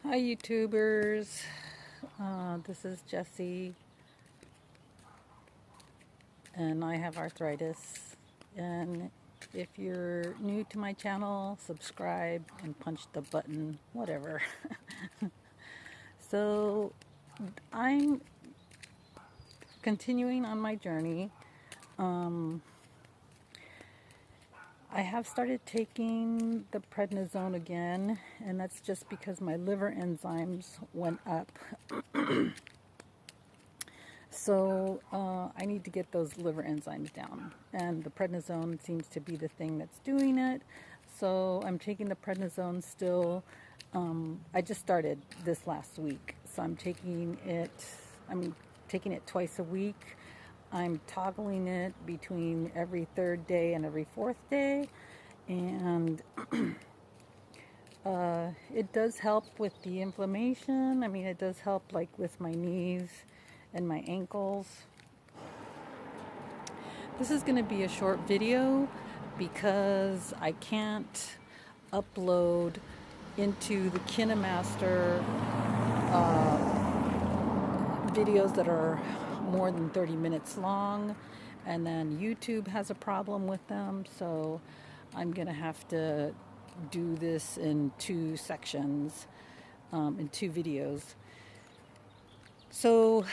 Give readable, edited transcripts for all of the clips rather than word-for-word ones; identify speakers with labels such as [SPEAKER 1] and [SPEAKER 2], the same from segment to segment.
[SPEAKER 1] Hi YouTubers, this is Jessie, and I have arthritis. And if you're new to my channel, subscribe and punch the button, whatever. So I'm continuing on my journey. I have started taking the prednisone again, and that's just because my liver enzymes went up. So I need to get those liver enzymes down, and the prednisone seems to be the thing that's doing it. So I'm taking the prednisone still. I just started this last week, so I'm taking it. I'm taking it twice a week. I'm toggling it between every third day and every fourth day, and it does help with the inflammation. I mean, it does help like with my knees and my ankles. This is going to be a short video because I can't upload into the KineMaster videos that are more than 30 minutes long, and then YouTube has a problem with them, so I'm going to have to do this in two sections, in two videos. So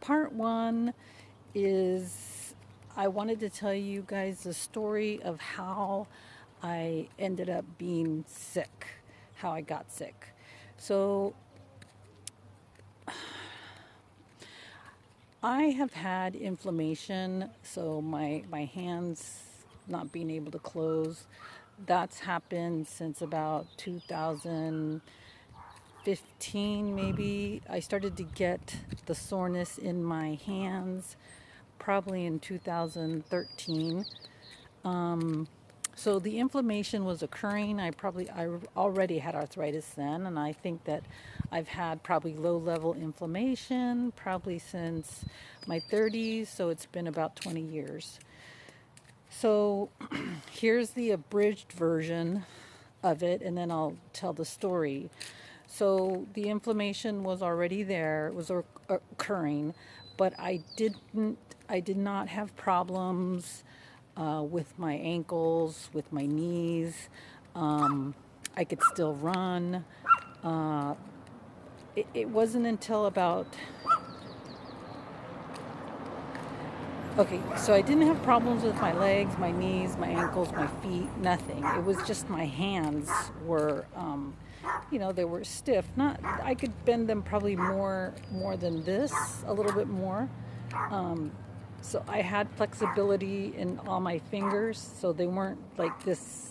[SPEAKER 1] part one is I wanted to tell you guys the story of how I ended up being sick, how I got sick. So I have had inflammation, so my hands not being able to close. That's happened since about 2015, maybe. I started to get the soreness in my hands probably in 2013. So the inflammation was occurring. I already had arthritis then, and I think that I've had probably low-level inflammation probably since my 30s, so it's been about 20 years. So here's the abridged version of it, and then I'll tell the story. So the inflammation was already there, it was occurring, but I did not have problems with my ankles, with my knees. I could still run. It wasn't until about, okay, so I didn't have problems with my legs, my knees, my ankles, my feet, nothing. It was just my hands were, they were stiff. Not, I could bend them probably more than this, a little bit more. So I had flexibility in all my fingers, so they weren't like this,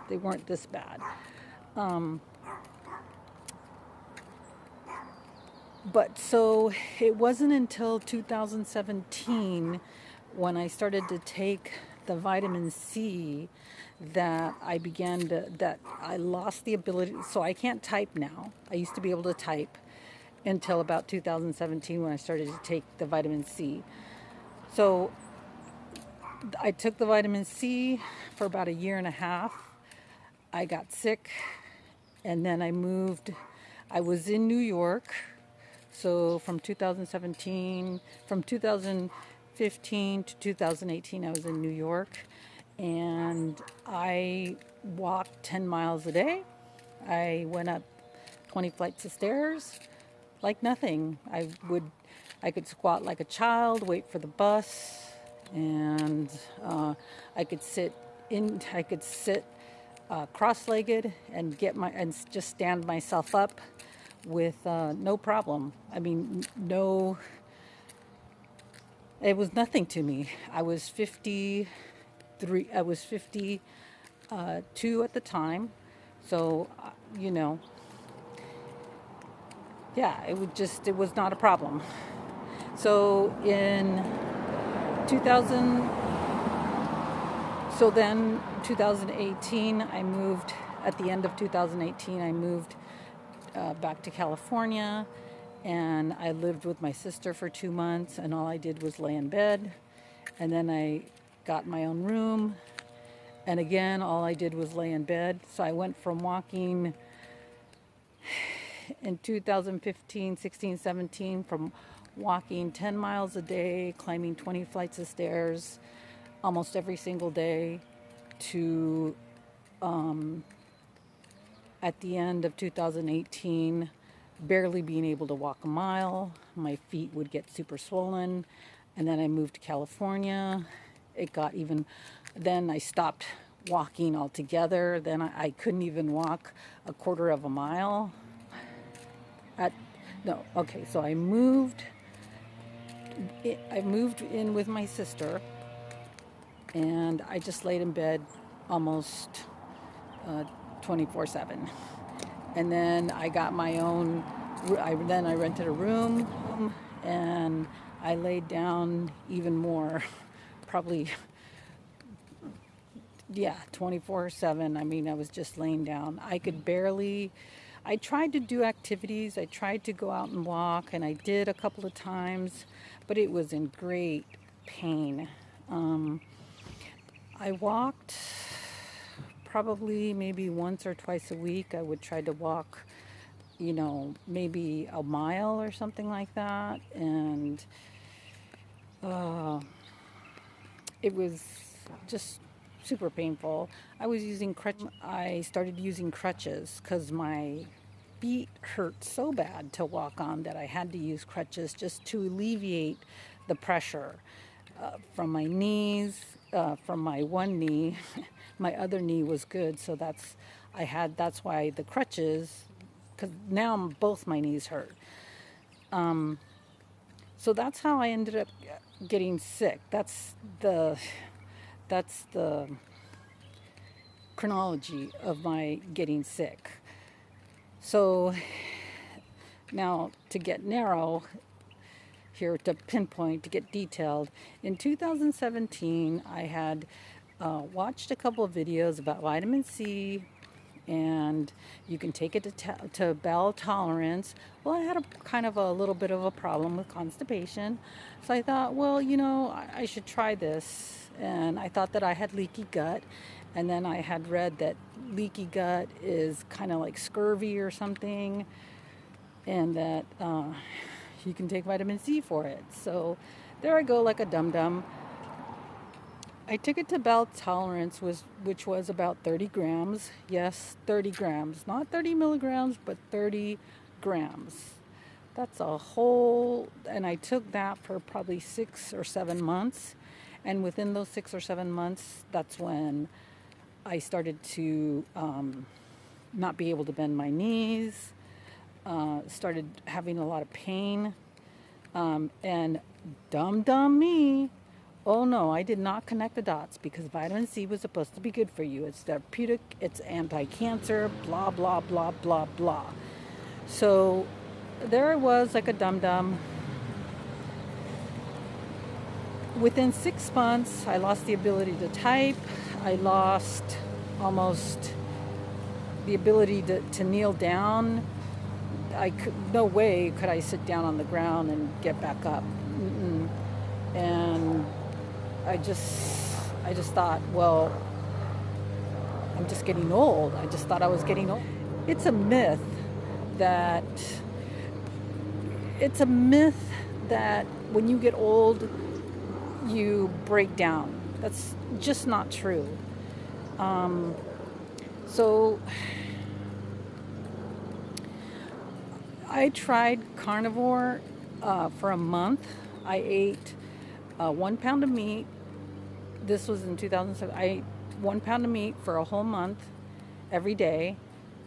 [SPEAKER 1] they weren't this bad. But so it wasn't until 2017 when I started to take the vitamin C that I lost the ability. So I can't type now. I used to be able to type until about 2017 when I started to take the vitamin C. So I took the vitamin C for about a year and a half. I got sick, and then I moved. I was in New York. So from 2015 to 2018, I was in New York, and I walked 10 miles a day. I went up 20 flights of stairs like nothing. I could squat like a child, wait for the bus, and I could sit cross-legged and just stand myself up with no problem. I mean, it was nothing to me. I was 52 at the time, so yeah, it was not a problem. So in 2000, so then 2018, I moved. At the end of 2018, I moved back to California, and I lived with my sister for 2 months, and all I did was lay in bed. And then I got my own room, and again all I did was lay in bed. So I went from walking in 2015, 16, 17, from walking 10 miles a day, climbing 20 flights of stairs almost every single day, to at the end of 2018, barely being able to walk a mile. My feet would get super swollen. And then I moved to California. It got even, then I stopped walking altogether. Then I couldn't even walk a quarter of a mile. So I moved in with my sister, and I just laid in bed almost 24/7. And then I got my own, I rented a room, and I laid down even more, probably, 24/7. I mean, I was just laying down. I tried to do activities. I tried to go out and walk, and I did a couple of times, but it was in great pain. I walked probably maybe once or twice a week. I would try to walk, maybe a mile or something like that. And it was just super painful. I started using crutches because my feet hurt so bad to walk on that I had to use crutches just to alleviate the pressure from my knees, from my one knee. My other knee was good, so that's why the crutches, because now both my knees hurt. So that's how I ended up getting sick. That's the chronology of my getting sick. So now, to get narrow here, to pinpoint, to get detailed, in 2017 I had watched a couple of videos about vitamin C, and you can take it to bowel tolerance. Well, I had a little bit of a problem with constipation, so I thought, well, I should try this. And I thought that I had leaky gut, and then I had read that leaky gut is kind of like scurvy or something, and that you can take vitamin C for it. So there I go, like a dum-dum. I took it to bowel tolerance, which was about 30 grams. Yes, 30 grams. Not 30 milligrams, but 30 grams. That's a whole, and I took that for probably 6 or 7 months. And within those 6 or 7 months, that's when I started to not be able to bend my knees, started having a lot of pain, and dumb me. Oh no, I did not connect the dots, because vitamin C was supposed to be good for you. It's therapeutic, it's anti-cancer, blah, blah, blah, blah, blah. So there I was, like a dum-dum. Within 6 months, I lost the ability to type. I lost almost the ability to kneel down. No way could I sit down on the ground and get back up. And I just thought, well, I'm just getting old. I just thought I was getting old. It's a myth that when you get old, you break down. That's just not true. So I tried carnivore for a month. I ate 1 pound of meat. This was in 2007. I ate 1 pound of meat for a whole month every day,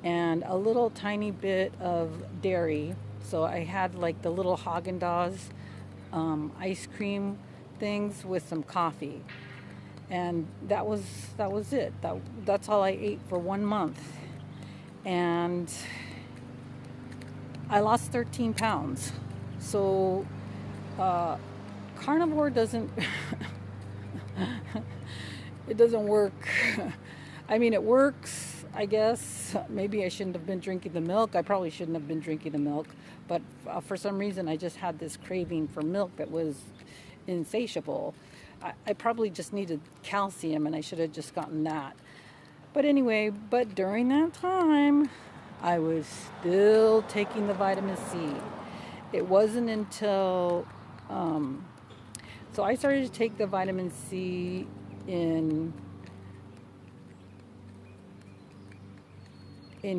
[SPEAKER 1] and a little tiny bit of dairy. So I had like the little Haagen-Dazs ice cream things with some coffee, and that was it. That's all I ate for 1 month, and I lost 13 pounds. So carnivore doesn't it doesn't work. I mean, it works, I guess. Maybe I shouldn't have been drinking the milk. I probably shouldn't have been drinking the milk, but for some reason I just had this craving for milk that was insatiable. I probably just needed calcium, and I should have just gotten that. But anyway, during that time, I was still taking the vitamin C. It wasn't until, so I started to take the vitamin C in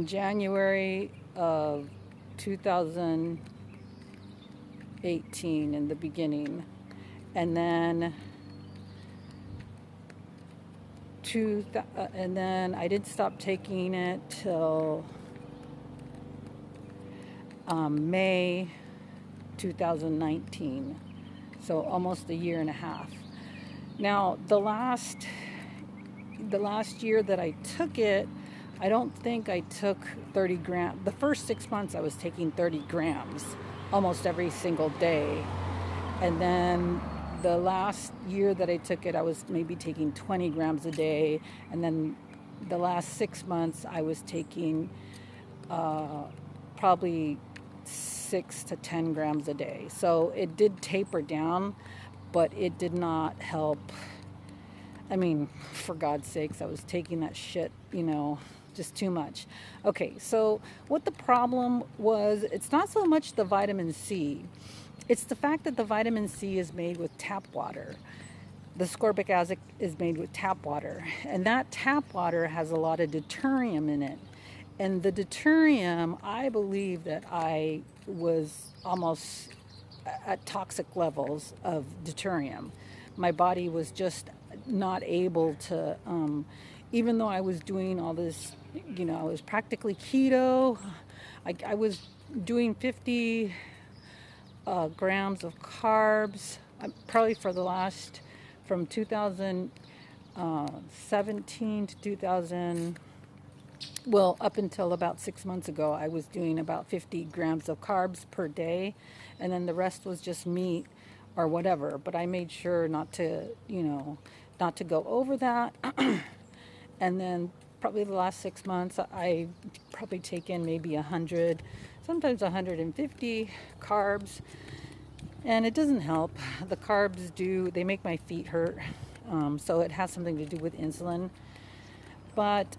[SPEAKER 1] January of 2018 in the beginning, and then I didn't stop taking it till May 2019, so almost a year and a half. Now the last year that I took it, I don't think I took 30 grams. The first 6 months I was taking 30 grams almost every single day. And then the last year that I took it, I was maybe taking 20 grams a day. And then the last 6 months I was taking probably 6 to 10 grams a day. So it did taper down, but it did not help. I mean, for God's sakes, I was taking that shit, just too much. Okay, so what the problem was, it's not so much the vitamin C. It's the fact that the vitamin C is made with tap water. The ascorbic acid is made with tap water. And that tap water has a lot of deuterium in it. And the deuterium, I believe that I was almost at toxic levels of deuterium. My body was just not able to, even though I was doing all this, I was practically keto. I was doing 50 grams of carbs, probably for the last, from 2017 to 2000, well, up until about 6 months ago, I was doing about 50 grams of carbs per day, and then the rest was just meat or whatever. But I made sure not to go over that. And then probably the last 6 months, I probably take in maybe 100, sometimes 150 carbs. And it doesn't help. The carbs they make my feet hurt. So it has something to do with insulin. But,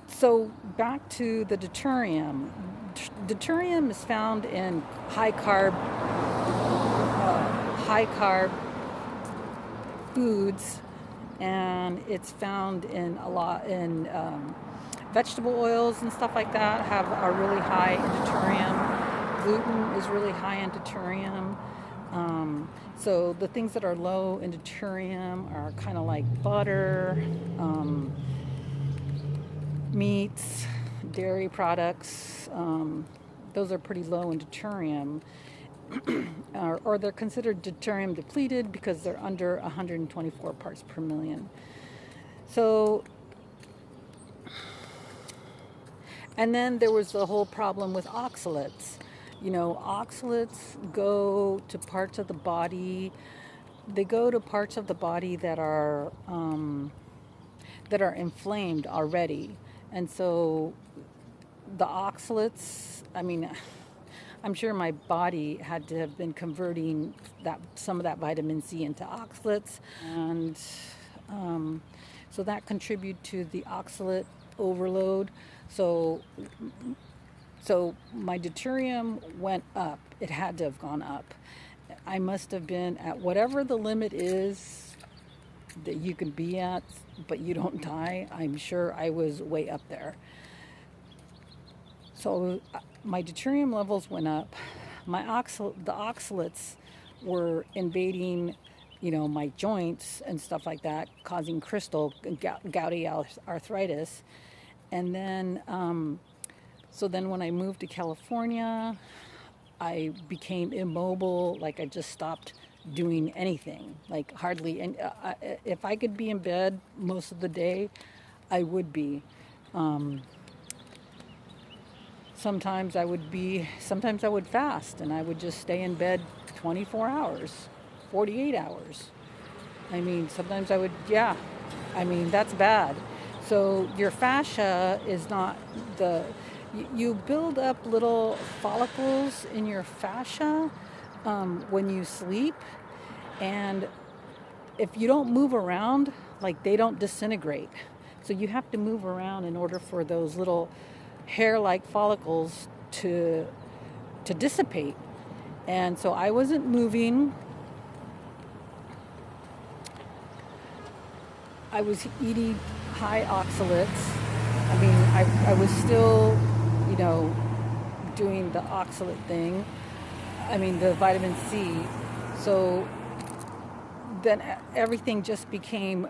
[SPEAKER 1] so back to the deuterium. Deuterium is found in high carb foods, and it's found in a lot in vegetable oils and stuff like that are really high in deuterium. Gluten is really high in deuterium. So the things that are low in deuterium are kind of like butter, meats, dairy products. Those are pretty low in deuterium. Or they're considered deuterium depleted because they're under 124 parts per million. So, and then there was the whole problem with oxalates. Oxalates go to parts of the body. They go to parts of the body that are inflamed already, and so the oxalates. I'm sure my body had to have been converting some of that vitamin C into oxalates, and so that contributed to the oxalate overload. So my deuterium went up. It had to have gone up. I must have been at whatever the limit is that you can be at, but you don't die. I'm sure I was way up there. So my deuterium levels went up. The oxalates were invading, my joints and stuff like that, causing gouty arthritis. And then, so then when I moved to California, I became immobile. Like I just stopped doing anything, like hardly. And if I could be in bed most of the day, I would be. Sometimes I would fast, and I would just stay in bed 24 hours, 48 hours. Sometimes I would, that's bad. So your fascia is not you build up little follicles in your fascia when you sleep, and if you don't move around, like they don't disintegrate. So you have to move around in order for those little hair-like follicles to dissipate. And so I wasn't moving. I was eating high oxalates. I mean, I was still, you know, doing the oxalate thing. I mean, the vitamin C. So then everything just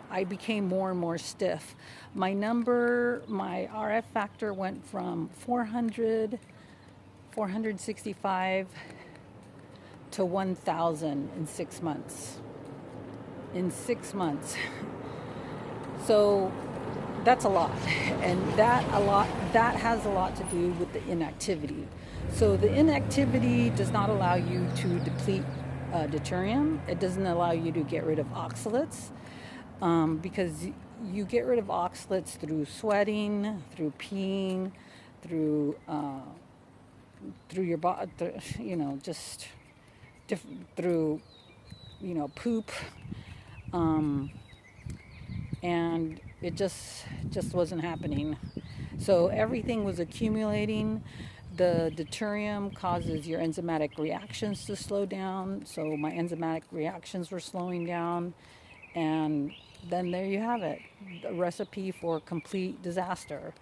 [SPEAKER 1] I became more and more stiff. My RF factor went from 465 to 1,000 in 6 months. In 6 months. So that's a lot. And that has a lot to do with the inactivity. So the inactivity does not allow you to deplete deuterium. It doesn't allow you to get rid of oxalates, because you get rid of oxalates through sweating, through peeing, through your body, you know, just through, you know, poop, and it just wasn't happening. So everything was accumulating. The deuterium causes your enzymatic reactions to slow down. So my enzymatic reactions were slowing down. And then there you have it, a recipe for complete disaster.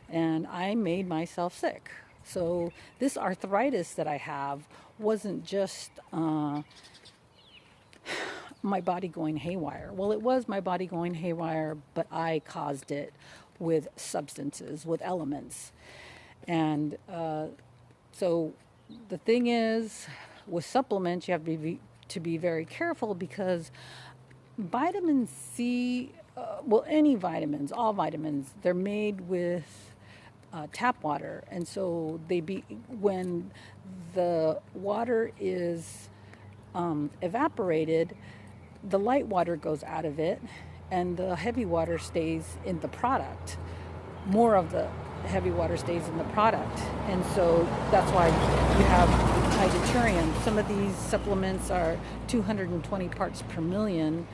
[SPEAKER 1] And I made myself sick. So this arthritis that I have wasn't just my body going haywire. Well, it was my body going haywire, but I caused it with substances, with elements. And so the thing is, with supplements, you have to be very careful, because vitamin C, well, any vitamins, all vitamins, they're made with tap water. And so when the water is evaporated, the light water goes out of it, and the heavy water stays in the product. More of the heavy water stays in the product, and so that's why you have high deuterium. Some of these supplements are 220 parts per million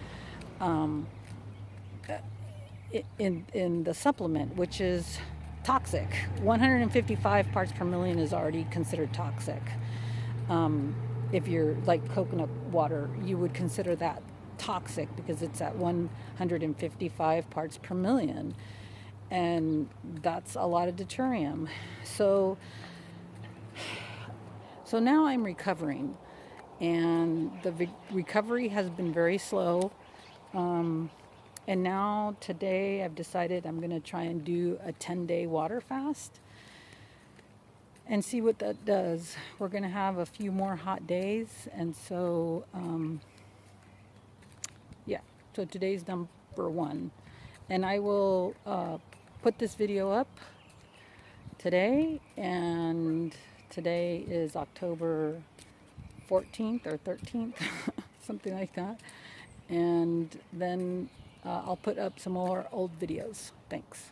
[SPEAKER 1] in the supplement, which is toxic. 155 parts per million is already considered toxic. If you're like coconut water, you would consider that toxic because it's at 155 parts per million. And that's a lot of deuterium. So now I'm recovering, and the recovery has been very slow. And now today I've decided I'm going to try and do a 10-day water fast and see what that does. We're going to have a few more hot days, and so so today's number 1. And I will put this video up today, and today is October 14th or 13th, something like that. And then I'll put up some more old videos. Thanks.